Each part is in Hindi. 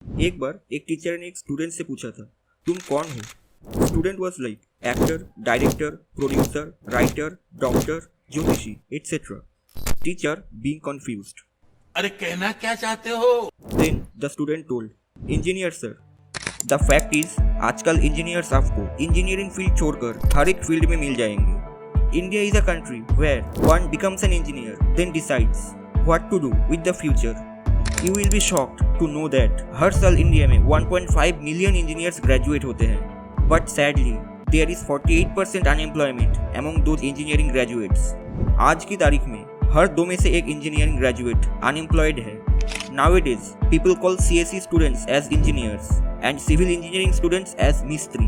एक बार एक टीचर ने एक स्टूडेंट से पूछा था, तुम कौन हो? Student was like actor, director, producer, writer, doctor, ज्योतिषी एटसेट्रा. Teacher being confused. अरे कहना क्या चाहते हो? Then the student told, engineer sir. The fact is आजकल इंजीनियर्स आपको इंजीनियरिंग फील्ड छोड़कर हर एक फील्ड में मिल जाएंगे. India is a country where one becomes an engineer then decides what to do with the future. You will be shocked to know that हर साल इंडिया में 1.5 मिलियन इंजीनियर्स ग्रेजुएट होते हैं. But sadly there is 48% unemployment among those engineering graduates. आज की तारीख में हर 2 में से एक इंजीनियरिंग ग्रेजुएट अनएम्प्लॉयड है. Nowadays, people call CSE students as engineers and civil engineering students as Mistri.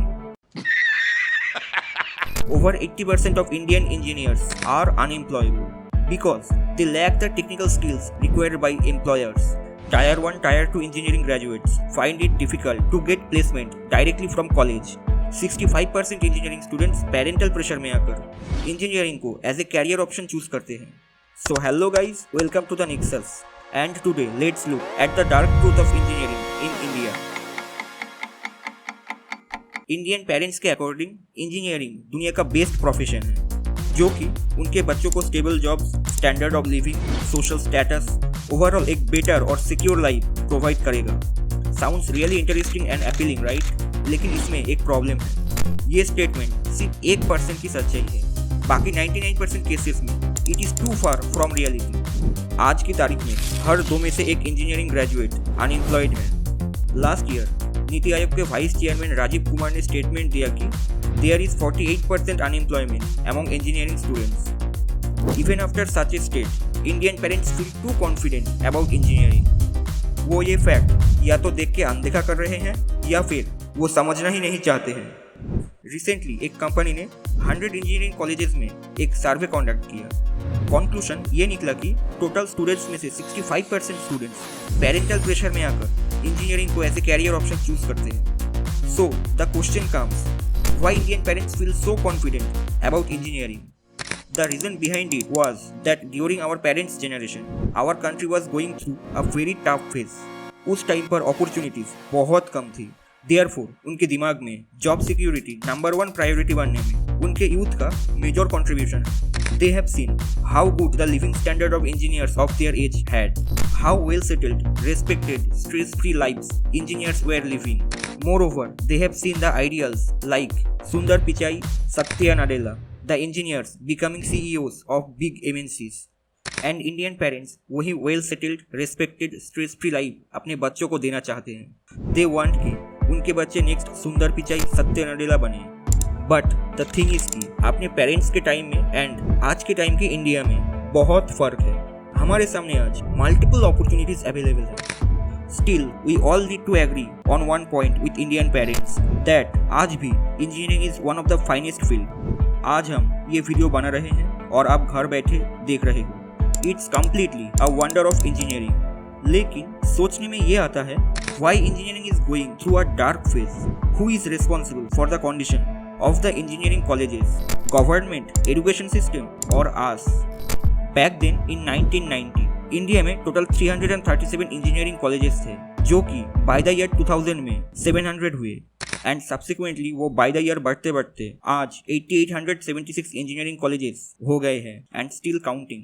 Over 80% of Indian engineers are unemployable because they lack the technical skills required by employers. Tier 1, Tier 2 engineering graduates find it difficult to get placement directly from college. 65% engineering students parental pressure में आकर engineering को as a career option choose करते हैं. So hello guys, welcome to the Nexus. And today let's look at the dark truth of engineering in India. Indian parents के अकॉर्डिंग इंजीनियरिंग दुनिया का बेस्ट प्रोफेशन है जो कि उनके बच्चों को stable jobs, standard of living, social status, overall एक बेटर और सिक्योर लाइफ प्रोवाइड करेगा. Sounds really interesting and appealing right? लेकिन इसमें एक प्रॉब्लम है. ये स्टेटमेंट सिर्फ 1% की सच्चाई है. बाकी 99% केसेस में it is too far from reality. आज की तारीख में हर 2 में से एक इंजीनियरिंग ग्रेजुएट अनएम्प्लॉयड है. लास्ट ईयर नीति आयोग के वाइस चेयरमैन राजीव कुमार ने स्टेटमेंट दिया कि there is 48% unemployment among engineering students. Even after such a state, Indian parents feel too confident about engineering. वो ये फैक्ट या तो देख के अनदेखा कर रहे हैं या फिर वो समझना ही नहीं चाहते हैं. रिसेंटली एक कंपनी ने 100 इंजीनियरिंग कॉलेजेस में एक सर्वे कंडक्ट किया. कंक्लूजन ये निकला कि टोटल स्टूडेंट्स में से 65% स्टूडेंट्स पेरेंटल प्रेशर में आकर इंजीनियरिंग को as a career option choose करते हैं. So the question comes, why Indian parents feel so confident about engineering? The reason behind it was that during our parents' generation, our country was going through a very tough phase. उस टाइम पर अपॉर्चुनिटीज बहुत कम थी. Therefore, उनके दिमाग में जॉब सिक्योरिटी नंबर 1 प्रायोरिटी बनने में उनके यूथ का मेजर कंट्रीब्यूशन है. They have seen how good the living standard of engineers of their age had, how well settled, respected, stress-free lives engineers were living. Moreover, they have seen the ideals like Sundar Pichai, Satya Nadella, the engineers becoming CEOs of big MNCs. And Indian parents वही well settled, respected, stress-free life अपने बच्चों को देना चाहते हैं. They want कि उनके बच्चे नेक्स्ट सुंदर पिचाई, सत्य नडेला बने. बट द थिंग इज कि अपने पेरेंट्स के टाइम में एंड आज के टाइम के इंडिया में बहुत फर्क है. हमारे सामने आज मल्टीपल अपॉर्चुनिटीज अवेलेबल है. Still we all need to agree on one point with Indian parents that आज भी engineering is one of the finest field. आज हम ये वीडियो बना रहे हैं और आप घर बैठे देख रहे हो. It's completely a wonder of engineering. लेकिन सोचने में ये आता है, why engineering is going through a dark phase? Who is responsible for the condition of the engineering colleges? Government, education system, or us? Back then in 1990, India में टोटल 337 इंजीनियरिंग कॉलेजेस थे जो कि बाय द ईयर 2000 में 700 हुए एंड सब्सिक्वेंटली वो बाय द ईयर बढ़ते बढ़ते आज 8876 इंजीनियरिंग कॉलेजेस हो गए हैं एंड स्टिल काउंटिंग.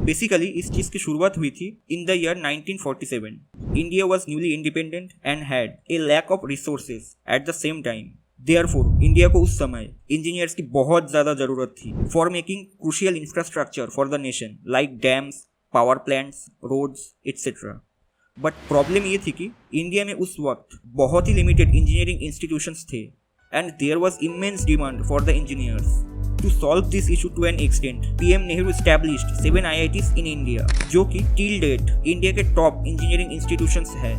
बेसिकली इस चीज की शुरुआत हुई थी in the year 1947. India was newly independent and had a lack of resources at the same time. Therefore India को उस समय इंजीनियर्स की बहुत ज्यादा जरूरत थी for making crucial infrastructure for the nation like dams, power plants, roads etcetera. But problem ये थी कि इंडिया में उस वक्त बहुत ही लिमिटेड इंजीनियरिंग इंस्टीट्यूशंस थे and there was immense demand for the engineers. To solve this issue to an extent, PM Nehru established 7 IITs in India, जो कि till date इंडिया के टॉप इंजीनियरिंग इंस्टीट्यूशंस है.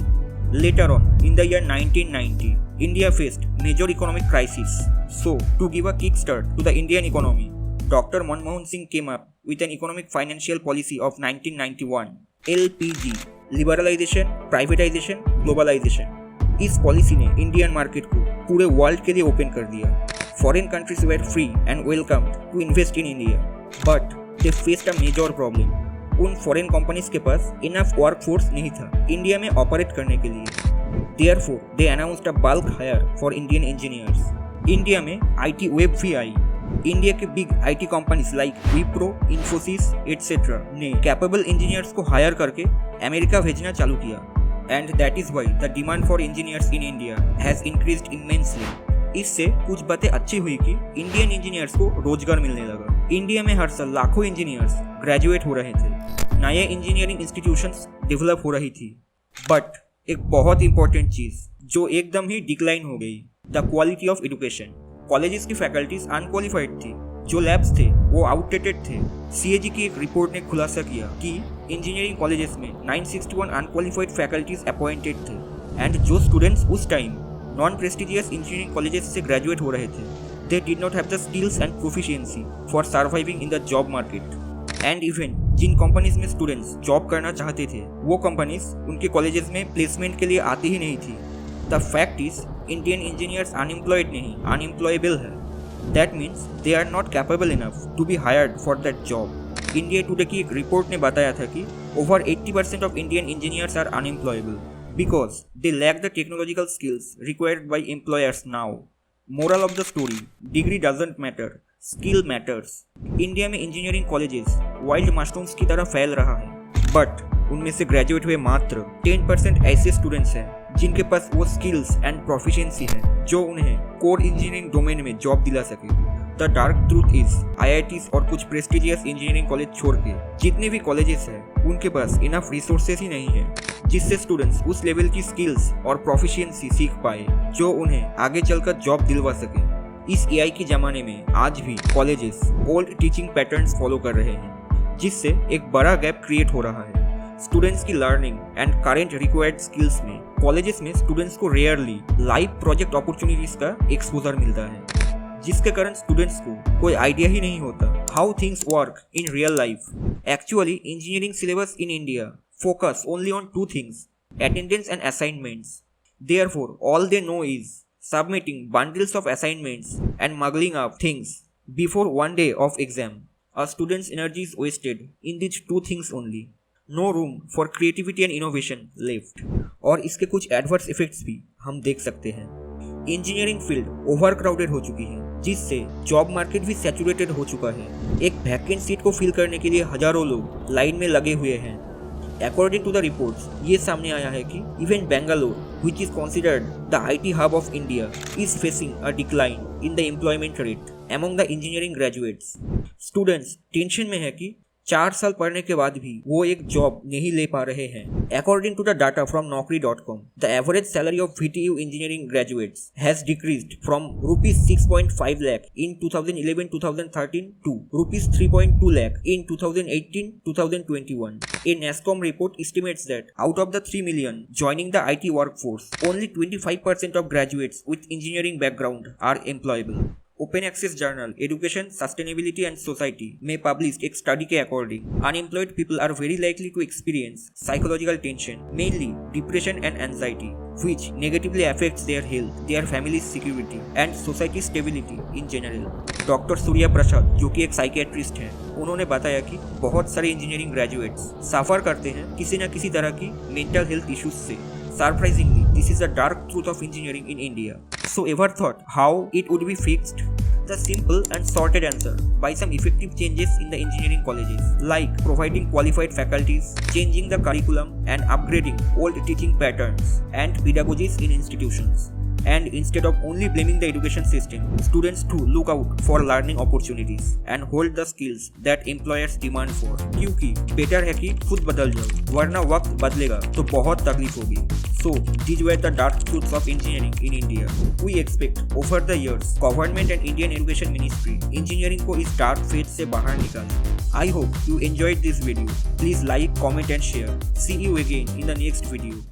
Later on, in the year 1990, India faced major economic crisis. So, to give a kickstart to the Indian economy, Dr. Manmohan Singh came up with an economic financial policy of 1991, LPG, Liberalization, Privatization, Globalization. इस पॉलिसी ने इंडियन मार्केट को पूरे वर्ल्ड के लिए ओपन कर दिया. Foreign countries were free and welcomed to invest in India, but they faced a major problem. उन फॉरेन कंपनीज के पास इनफ वर्कफोर्स नहीं था इंडिया में ऑपरेट करने के लिए. Therefore, they announced a bulk hire for Indian engineers. India में IT वेब भी आई। इंडिया के big IT companies like Wipro, Infosys etcetera ने कैपेबल इंजीनियर्स को हायर करके अमेरिका भेजना चालू किया। And that is why the demand for engineers in India has increased immensely. इससे कुछ बातें अच्छी हुई कि इंडियन इंजीनियर्स को रोजगार मिलने लगा। इंडिया में हर साल लाखों इंजीनियर्स ग्रेजुएट हो रहे थे, नए इंजीनियरिंग इंस्टीट्यूशंस डेवलप हो रही थी। बट एक बहुत इंपॉर्टेंट चीज जो एकदम ही डिक्लाइन हो गई, the quality of education. Colleges की फैकल्टीज अनक्वालिफाइड थी, जो लैब्स थे वो आउटडेटेड थे। CAG की एक रिपोर्ट ने खुलासा किया कि इंजीनियरिंग कॉलेजेस में 961 अनक्वालिफाइड फैकल्टीज अपॉइंटेड थे। एंड जो स्टूडेंट्स उस time non prestigious engineering colleges से ग्रेजुएट हो रहे थे, they did not have the skills and proficiency for surviving in the job market. And even जिन कंपनीज में स्टूडेंट्स जॉब करना चाहते थे, वो कंपनीज उनके कॉलेजेस में प्लेसमेंट के लिए आती ही नहीं थी। The fact is Indian engineers unemployed नहीं, अनएम्प्लॉयबल है। That means they are not capable enough to be hired for that job. India Today की एक रिपोर्ट ने बताया था कि over 80% of Indian engineers are unemployable because they lack the technological skills required by employers now. Moral of the story, degree doesn't matter, skill matters. India में इंजीनियरिंग कॉलेजेस वाइल्ड मशरूम्स की तरह फैल रहा है, बट उनमें से ग्रेजुएट हुए मात्र 10% ऐसे स्टूडेंट्स हैं जिनके पास वो स्किल्स एंड प्रोफिशिएंसी है जो उन्हें कोर इंजीनियरिंग डोमेन में जॉब दिला सके। The dark truth is IITs और कुछ प्रेस्टिजियस इंजीनियरिंग कॉलेज छोड़ के जितने भी कॉलेजेस हैं, उनके पास इनफ रिसोर्सेज ही नहीं है जिससे स्टूडेंट्स उस लेवल की स्किल्स और प्रोफिशिएंसी सीख पाए जो उन्हें आगे चलकर जॉब दिलवा सके। इस AI के जमाने में आज भी colleges old teaching patterns follow कर रहे हैं, जिससे एक बड़ा गैप क्रिएट हो रहा है। स्टूडेंट्स की learning and current required skills में कॉलेजेस में स्टूडेंट्स को रेयरली लाइव प्रोजेक्ट अपॉर्चुनिटीज का एक्सपोजर मिलता है, जिसके कारण स्टूडेंट्स को कोई आइडिया ही नहीं होता how things work in real life. Actually engineering syllabus in India focus only on 2 things, attendance and assignments. Therefore, all they know is submitting bundles of assignments and muggling up things before one day of exam. A student's energy is wasted in these 2 things only. No room for creativity and innovation left. और इसके कुछ एडवर्स इफेक्ट्स भी हम देख सकते हैं। इंजीनियरिंग फील्ड ओवरक्राउडेड हो चुकी है, जिससे जॉब मार्केट भी सैचुरेटेड हो चुका है। एक वैकेंट सीट को फिल करने के लिए हजारों लोग लाइन में लगे हुए हैं। According to the reports, ये सामने आया है कि even Bangalore, which is considered the IT hub of India, is facing a decline in the employment rate among the engineering graduates. Students tension में है कि 4 साल पढ़ने के बाद भी वो एक जॉब नहीं ले पा रहे हैं। According to the data from Naukri.com, the average salary of VTU engineering graduates has decreased from rupees 6.5 lakh in 2011-2013 to rupees 3.2 lakh in 2018-2021. A NASSCOM report estimates that out of the 3 million joining the IT workforce, only 25% of graduates with engineering background are employable. Open access journal education sustainability and society में पब्लिश्ड एक स्टडी के according unemployed people are very likely to experience psychological tension, mainly depression and anxiety, which negatively affects their health, their family's security and society stability in general. Doctor Surya Prasad जो कि एक साइकियाट्रिस्ट हैं, उन्होंने बताया कि बहुत सारे इंजीनियरिंग ग्रेजुएट्स सफर करते हैं किसी न किसी तरह की मेंटल हेल्थ इश्यूज से। Surprisingly, this is the dark truth of engineering in India. So ever thought how it would be fixed? The simple and sorted answer by some effective changes in the engineering colleges, like providing qualified faculties, changing the curriculum and upgrading old teaching patterns and pedagogies in institutions. And instead of only blaming the education system, students too look out for learning opportunities and hold the skills that employers demand for. क्योंकि better है कि खुद बदल जाओ, वरना वक्त बदलेगा तो बहुत तकलीफ होगी। So these were the dark truths of engineering in India. We expect over the years, government and Indian Education Ministry engineering को इस dark phase से बाहर निकाले। I hope you enjoyed this video. Please like, comment and share. See you again in the next video.